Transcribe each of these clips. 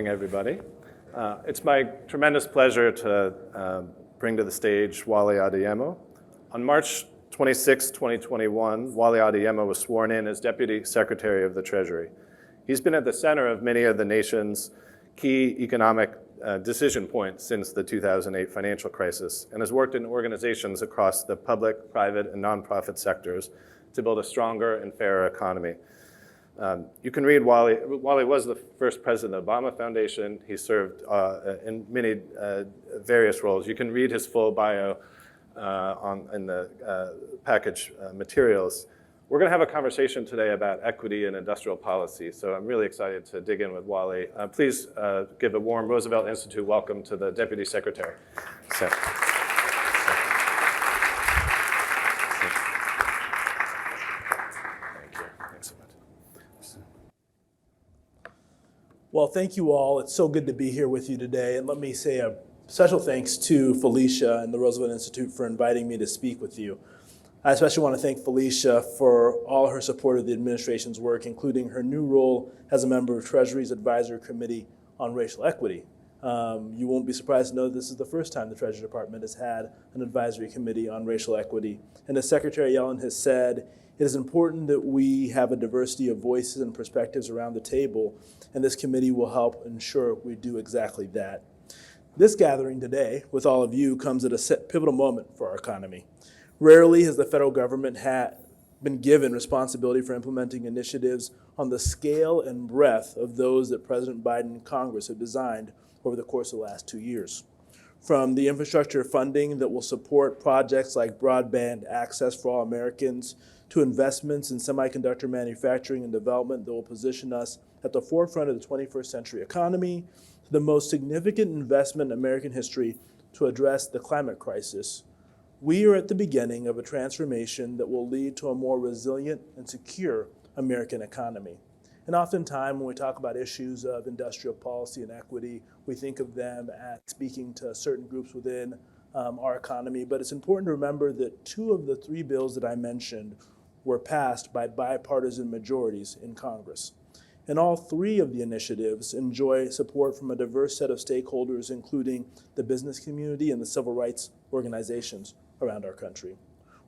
Everybody. It's my tremendous pleasure to bring to the stage Wally Adeyemo. On March 26, 2021, Wally Adeyemo was sworn in as Deputy Secretary of the Treasury. He's been at the center of many of the nation's key economic decision points since the 2008 financial crisis and has worked in organizations across the public, private, and nonprofit sectors to build a stronger and fairer economy. You can read Wally. Wally was the first president of the Obama Foundation. He served in many various roles. You can read his full bio in the package materials. We're going to have a conversation today about equity and industrial policy, so I'm really excited to dig in with Wally. Please give a warm Roosevelt Institute welcome to the Deputy Secretary. Well, thank you all. It's so good to be here with you today. And let me say a special thanks to Felicia and the Roosevelt Institute for inviting me to speak with you. I especially want to thank Felicia for all her support of the administration's work, including her new role as a member of Treasury's Advisory Committee on Racial Equity. You won't be surprised to know this is the first time the Treasury Department has had an advisory committee on racial equity. And as Secretary Yellen has said, it is important that we have a diversity of voices and perspectives around the table, and this committee will help ensure we do exactly that. This gathering today with all of you comes at a pivotal moment for our economy. Rarely has the federal government been given responsibility for implementing initiatives on the scale and breadth of those that President Biden and Congress have designed over the course of the last 2 years. From the infrastructure funding that will support projects like broadband access for all Americans, to investments in semiconductor manufacturing and development that will position us at the forefront of the 21st century economy, to the most significant investment in American history to address the climate crisis. We are at the beginning of a transformation that will lead to a more resilient and secure American economy. And oftentimes when we talk about issues of industrial policy and equity, we think of them as speaking to certain groups within our economy. But it's important to remember that 2 of the 3 bills that I mentioned were passed by bipartisan majorities in Congress. And all 3 of the initiatives enjoy support from a diverse set of stakeholders, including the business community and the civil rights organizations around our country.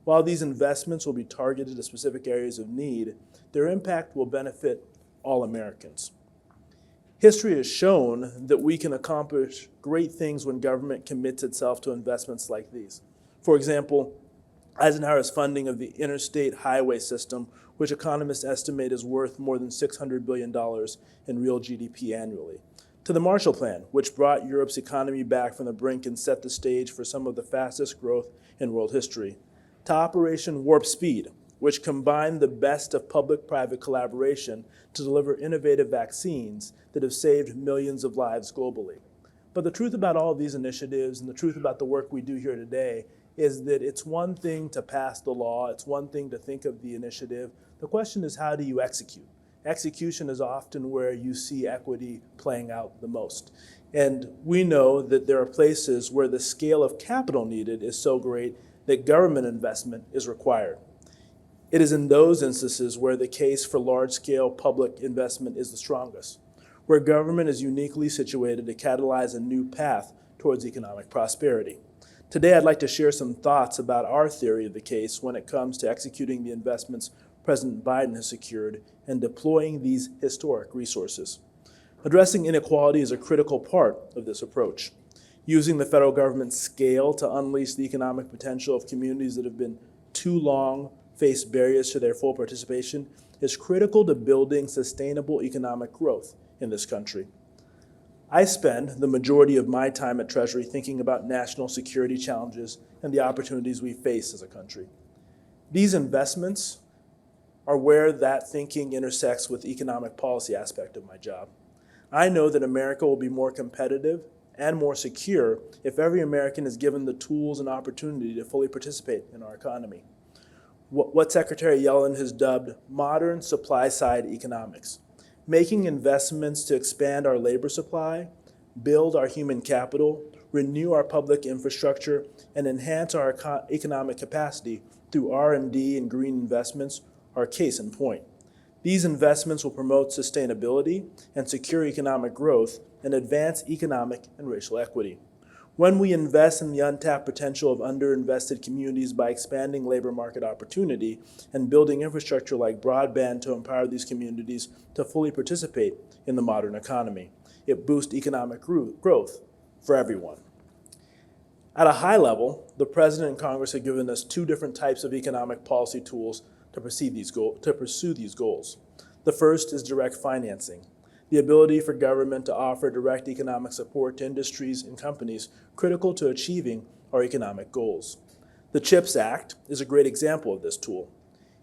While these investments will be targeted to specific areas of need, their impact will benefit all Americans. History has shown that we can accomplish great things when government commits itself to investments like these. For example, Eisenhower's funding of the interstate highway system, which economists estimate is worth more than $600 billion in real GDP annually. To the Marshall Plan, which brought Europe's economy back from the brink and set the stage for some of the fastest growth in world history. To Operation Warp Speed, which combined the best of public-private collaboration to deliver innovative vaccines that have saved millions of lives globally. But the truth about all of these initiatives and the truth about the work we do here today is that it's one thing to pass the law, it's one thing to think of the initiative. The question is, how do you execute? Execution is often where you see equity playing out the most. And we know that there are places where the scale of capital needed is so great that government investment is required. It is in those instances where the case for large-scale public investment is the strongest, where government is uniquely situated to catalyze a new path towards economic prosperity. Today, I'd like to share some thoughts about our theory of the case when it comes to executing the investments President Biden has secured and deploying these historic resources. Addressing inequality is a critical part of this approach. Using the federal government's scale to unleash the economic potential of communities that have been too long faced barriers to their full participation is critical to building sustainable economic growth in this country. I spend the majority of my time at Treasury thinking about national security challenges and the opportunities we face as a country. These investments are where that thinking intersects with the economic policy aspect of my job. I know that America will be more competitive and more secure if every American is given the tools and opportunity to fully participate in our economy. What Secretary Yellen has dubbed modern supply-side economics. Making investments to expand our labor supply, build our human capital, renew our public infrastructure, and enhance our economic capacity through R&D and green investments are case in point. These investments will promote sustainability and secure economic growth and advance economic and racial equity. When we invest in the untapped potential of underinvested communities by expanding labor market opportunity and building infrastructure like broadband to empower these communities to fully participate in the modern economy, it boosts economic growth for everyone. At a high level, the President and Congress have given us two different types of economic policy tools to pursue these goals. The first is direct financing, the ability for government to offer direct economic support to industries and companies critical to achieving our economic goals. The CHIPS Act is a great example of this tool.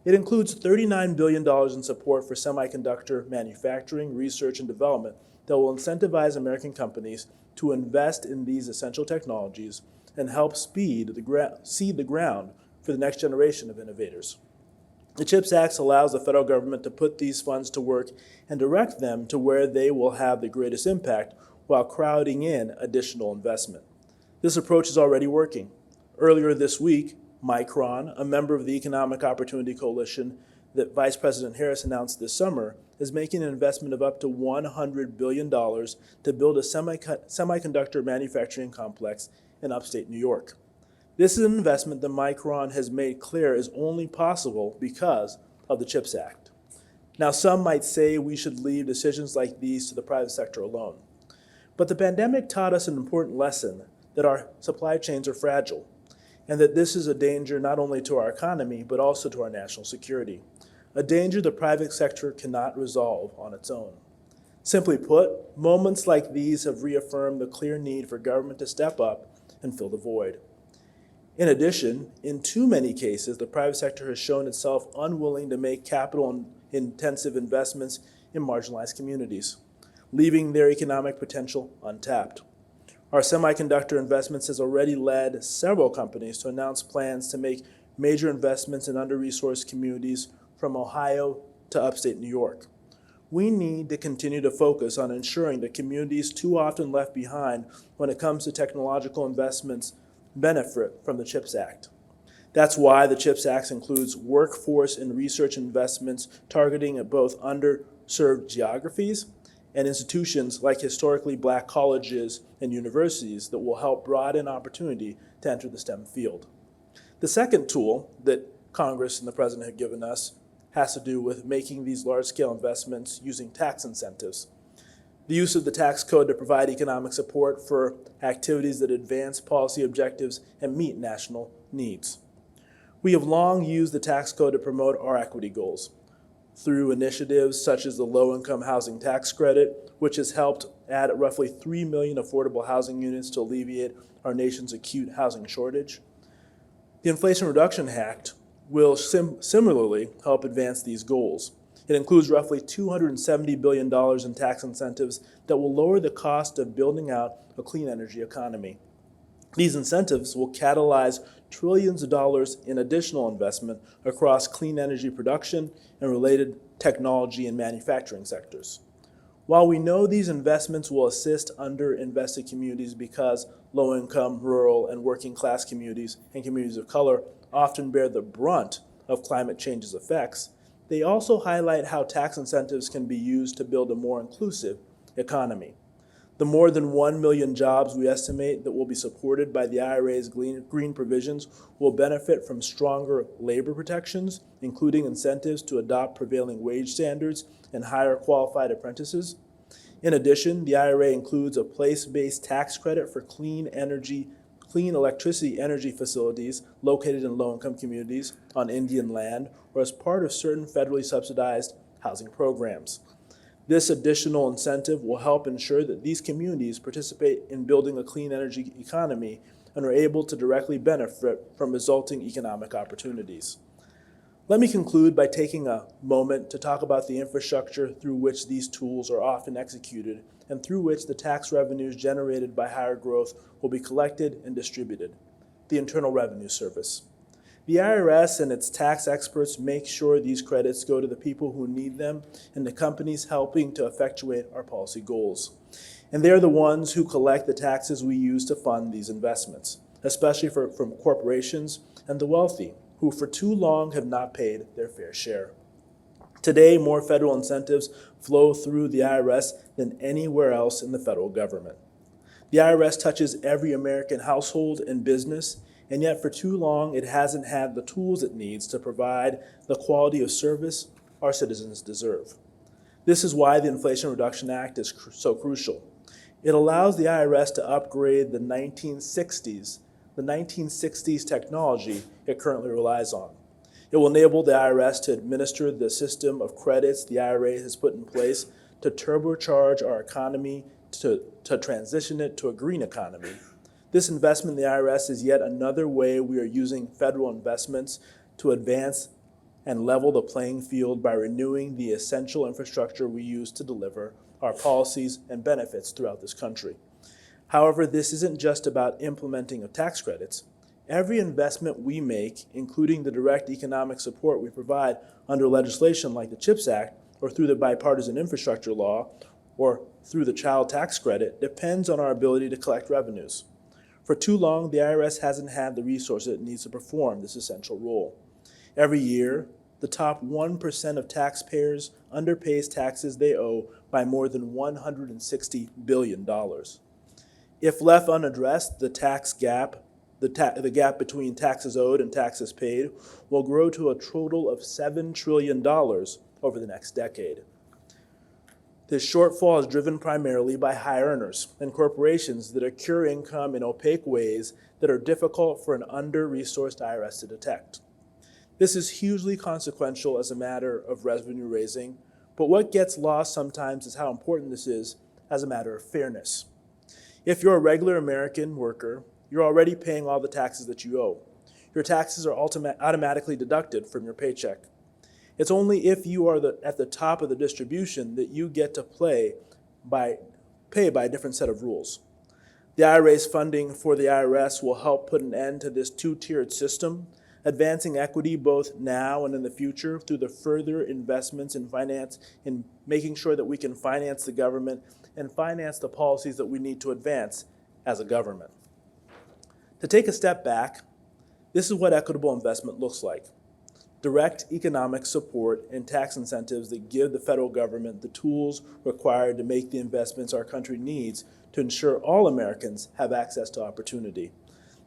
It includes $39 billion in support for semiconductor manufacturing, research, and development that will incentivize American companies to invest in these essential technologies and help seed the ground for the next generation of innovators. The CHIPS Act allows the federal government to put these funds to work and direct them to where they will have the greatest impact while crowding in additional investment. This approach is already working. Earlier this week, Micron, a member of the Economic Opportunity Coalition that Vice President Harris announced this summer, is making an investment of up to $100 billion to build a semiconductor manufacturing complex in upstate New York. This is an investment that Micron has made clear is only possible because of the CHIPS Act. Now, some might say we should leave decisions like these to the private sector alone. But the pandemic taught us an important lesson that our supply chains are fragile, and that this is a danger not only to our economy, but also to our national security, a danger the private sector cannot resolve on its own. Simply put, moments like these have reaffirmed the clear need for government to step up and fill the void. In addition, in too many cases, the private sector has shown itself unwilling to make capital-intensive investments in marginalized communities, leaving their economic potential untapped. Our semiconductor investments has already led several companies to announce plans to make major investments in under-resourced communities from Ohio to upstate New York. We need to continue to focus on ensuring that communities too often left behind when it comes to technological investments benefit from the CHIPS Act. That's why the CHIPS Act includes workforce and research investments targeting at both underserved geographies and institutions like historically Black colleges and universities that will help broaden opportunity to enter the STEM field. The second tool that Congress and the President have given us has to do with making these large-scale investments using tax incentives. The use of the tax code to provide economic support for activities that advance policy objectives and meet national needs. We have long used the tax code to promote our equity goals through initiatives such as the low-income housing tax credit, which has helped add roughly 3 million affordable housing units to alleviate our nation's acute housing shortage. The Inflation Reduction Act will similarly help advance these goals. It includes roughly $270 billion in tax incentives that will lower the cost of building out a clean energy economy. These incentives will catalyze trillions of dollars in additional investment across clean energy production and related technology and manufacturing sectors. While we know these investments will assist under-invested communities because low-income, rural, and working-class communities and communities of color often bear the brunt of climate change's effects, they also highlight how tax incentives can be used to build a more inclusive economy. The more than 1 million jobs we estimate that will be supported by the IRA's green provisions will benefit from stronger labor protections, including incentives to adopt prevailing wage standards and hire qualified apprentices. In addition, the IRA includes a place-based tax credit for clean electricity energy facilities located in low-income communities on Indian land or as part of certain federally subsidized housing programs. This additional incentive will help ensure that these communities participate in building a clean energy economy and are able to directly benefit from resulting economic opportunities. Let me conclude by taking a moment to talk about the infrastructure through which these tools are often executed and through which the tax revenues generated by higher growth will be collected and distributed: the Internal Revenue Service. The IRS and its tax experts make sure these credits go to the people who need them and the companies helping to effectuate our policy goals. And they're the ones who collect the taxes we use to fund these investments, especially from corporations and the wealthy, who for too long have not paid their fair share. Today, more federal incentives flow through the IRS than anywhere else in the federal government. The IRS touches every American household and business, and yet for too long it hasn't had the tools it needs to provide the quality of service our citizens deserve. This is why the Inflation Reduction Act is so crucial. It allows the IRS to upgrade the 1960s technology it currently relies on. It will enable the IRS to administer the system of credits the IRA has put in place to turbocharge our economy, to transition it to a green economy. This investment in the IRS is yet another way we are using federal investments to advance and level the playing field by renewing the essential infrastructure we use to deliver our policies and benefits throughout this country. However, this isn't just about implementing of tax credits. Every investment we make, including the direct economic support we provide under legislation like the CHIPS Act, or through the bipartisan infrastructure law, or through the child tax credit, depends on our ability to collect revenues. For too long, the IRS hasn't had the resources it needs to perform this essential role. Every year, the top 1% of taxpayers underpays taxes they owe by more than $160 billion. If left unaddressed, the tax gap, the gap between taxes owed and taxes paid, will grow to a total of $7 trillion over the next decade. This shortfall is driven primarily by high earners and corporations that accrue income in opaque ways that are difficult for an under-resourced IRS to detect. This is hugely consequential as a matter of revenue raising, but what gets lost sometimes is how important this is as a matter of fairness. If you're a regular American worker, you're already paying all the taxes that you owe. Your taxes are automatically deducted from your paycheck. It's only if you are at the top of the distribution that you get to pay by a different set of rules. The IRA's funding for the IRS will help put an end to this two-tiered system, advancing equity both now and in the future through the further investments in finance, in making sure that we can finance the government and finance the policies that we need to advance as a government. To take a step back, this is what equitable investment looks like. Direct economic support and tax incentives that give the federal government the tools required to make the investments our country needs to ensure all Americans have access to opportunity.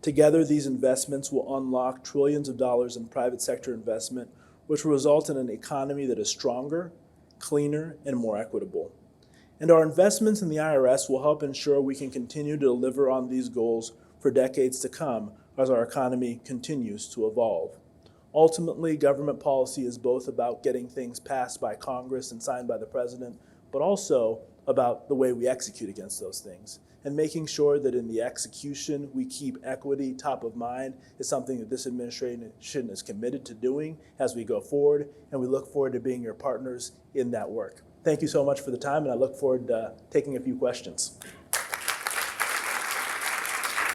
Together, these investments will unlock trillions of dollars in private sector investment, which will result in an economy that is stronger, cleaner, and more equitable. And our investments in the IRS will help ensure we can continue to deliver on these goals for decades to come as our economy continues to evolve. Ultimately, government policy is both about getting things passed by Congress and signed by the president, but also about the way we execute against those things. And making sure that in the execution, we keep equity top of mind is something that this administration is committed to doing as we go forward, and we look forward to being your partners in that work. Thank you so much for the time, and I look forward to taking a few questions.